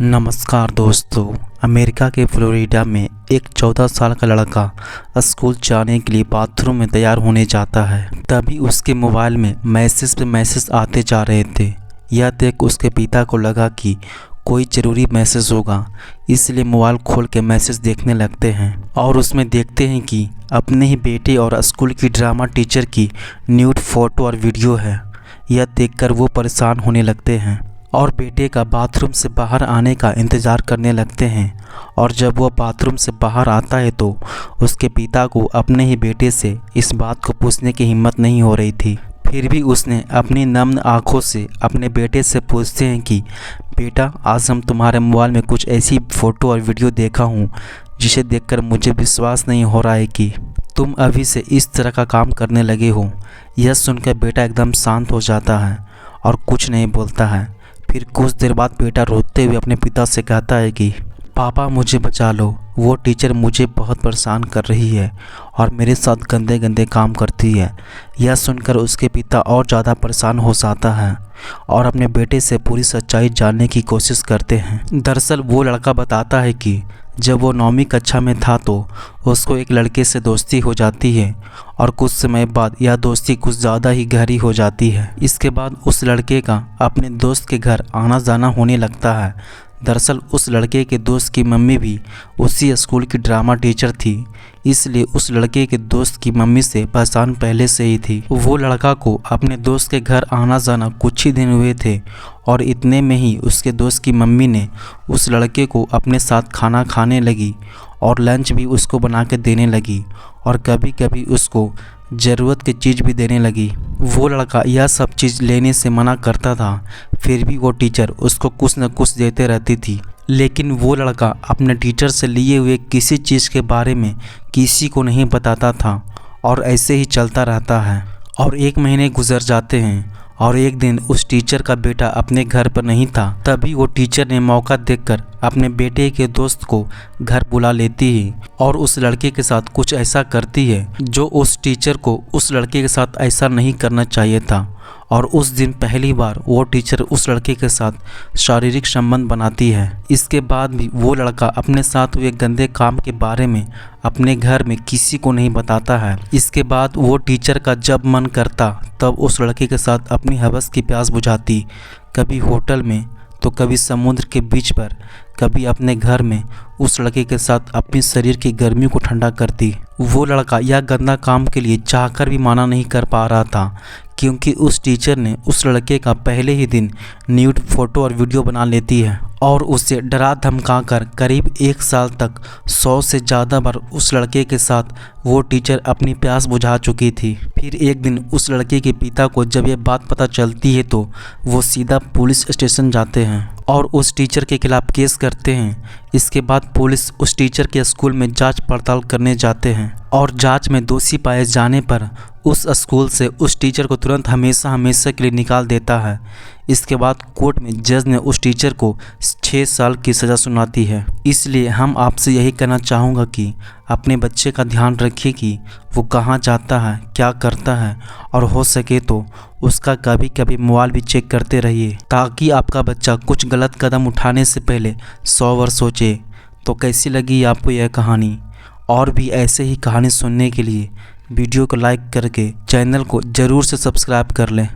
नमस्कार दोस्तों। अमेरिका के फ्लोरिडा में एक 14 साल का लड़का स्कूल जाने के लिए बाथरूम में तैयार होने जाता है। तभी उसके मोबाइल में मैसेज पे मैसेज आते जा रहे थे। यह देख उसके पिता को लगा कि कोई ज़रूरी मैसेज होगा, इसलिए मोबाइल खोल के मैसेज देखने लगते हैं और उसमें देखते हैं कि अपने ही बेटे और स्कूल की ड्रामा टीचर की न्यूड फ़ोटो और वीडियो है। यह देखकर वो परेशान होने लगते हैं और बेटे का बाथरूम से बाहर आने का इंतज़ार करने लगते हैं। और जब वह बाथरूम से बाहर आता है तो उसके पिता को अपने ही बेटे से इस बात को पूछने की हिम्मत नहीं हो रही थी। फिर भी उसने अपनी नम्र आंखों से अपने बेटे से पूछते हैं कि बेटा, आज हम तुम्हारे मोबाइल में कुछ ऐसी फ़ोटो और वीडियो देखा हूँ जिसे देखकर मुझे विश्वास नहीं हो रहा है कि तुम अभी से इस तरह का काम करने लगे हो। यह सुनकर बेटा एकदम शांत हो जाता है और कुछ नहीं बोलता है। फिर कुछ देर बाद बेटा रोते हुए अपने पिता से कहता है कि पापा, मुझे बचा लो, वो टीचर मुझे बहुत परेशान कर रही है और मेरे साथ गंदे गंदे काम करती है। यह सुनकर उसके पिता और ज़्यादा परेशान हो जाता है और अपने बेटे से पूरी सच्चाई जानने की कोशिश करते हैं। दरअसल वो लड़का बताता है कि जब वो 9वीं कक्षा में था तो उसको एक लड़के से दोस्ती हो जाती है और कुछ समय बाद यह दोस्ती कुछ ज़्यादा ही गहरी हो जाती है। इसके बाद उस लड़के का अपने दोस्त के घर आना जाना होने लगता है। दरअसल उस लड़के के दोस्त की मम्मी भी उसी स्कूल की ड्रामा टीचर थी, इसलिए उस लड़के के दोस्त की मम्मी से पहचान पहले से ही थी। वो लड़का को अपने दोस्त के घर आना जाना कुछ ही दिन हुए थे और इतने में ही उसके दोस्त की मम्मी ने उस लड़के को अपने साथ खाना खाने लगी और लंच भी उसको बना के देने लगी और कभी कभी उसको ज़रूरत की चीज़ भी देने लगी। वो लड़का यह सब चीज़ लेने से मना करता था, फिर भी वो टीचर उसको कुछ न कुछ देते रहती थी। लेकिन वो लड़का अपने टीचर से लिए हुए किसी चीज़ के बारे में किसी को नहीं बताता था और ऐसे ही चलता रहता है। और 1 महीने गुजर जाते हैं और एक दिन उस टीचर का बेटा अपने घर पर नहीं था। तभी वो टीचर ने मौका देखकर अपने बेटे के दोस्त को घर बुला लेती है और उस लड़के के साथ कुछ ऐसा करती है जो उस टीचर को उस लड़के के साथ ऐसा नहीं करना चाहिए था। और उस दिन पहली बार वो टीचर उस लड़के के साथ शारीरिक संबंध बनाती है। इसके बाद भी वो लड़का अपने साथ हुए गंदे काम के बारे में अपने घर में किसी को नहीं बताता है। इसके बाद वो टीचर का जब मन करता तब उस लड़के के साथ अपनी हवस की प्यास बुझाती, कभी होटल में तो कभी समुद्र के बीच पर, कभी अपने घर में उस लड़के के साथ अपने शरीर की गर्मी को ठंडा करती। वो लड़का यह गंदा काम के लिए चाहकर भी मना नहीं कर पा रहा था, क्योंकि उस टीचर ने उस लड़के का पहले ही दिन न्यूड फ़ोटो और वीडियो बना लेती है और उसे डरा धमका कर करीब 1 साल तक 100 से ज़्यादा बार उस लड़के के साथ वो टीचर अपनी प्यास बुझा चुकी थी। फिर एक दिन उस लड़के के पिता को जब यह बात पता चलती है तो वो सीधा पुलिस स्टेशन जाते हैं और उस टीचर के खिलाफ केस करते हैं। इसके बाद पुलिस उस टीचर के स्कूल में जांच पड़ताल करने जाते हैं और जांच में दोषी पाए जाने पर उस स्कूल से उस टीचर को तुरंत हमेशा के लिए निकाल देता है। इसके बाद कोर्ट में जज ने उस टीचर को 6 साल की सज़ा सुनाती है। इसलिए हम आपसे यही कहना चाहूँगा कि अपने बच्चे का ध्यान रखिए कि वो कहाँ जाता है, क्या करता है और हो सके तो उसका कभी कभी मोबाइल भी चेक करते रहिए, ताकि आपका बच्चा कुछ गलत कदम उठाने से पहले 100 बार सोचे। तो कैसी लगी आपको यह कहानी? और भी ऐसे ही कहानी सुनने के लिए वीडियो को लाइक करके चैनल को ज़रूर से सब्सक्राइब कर लें।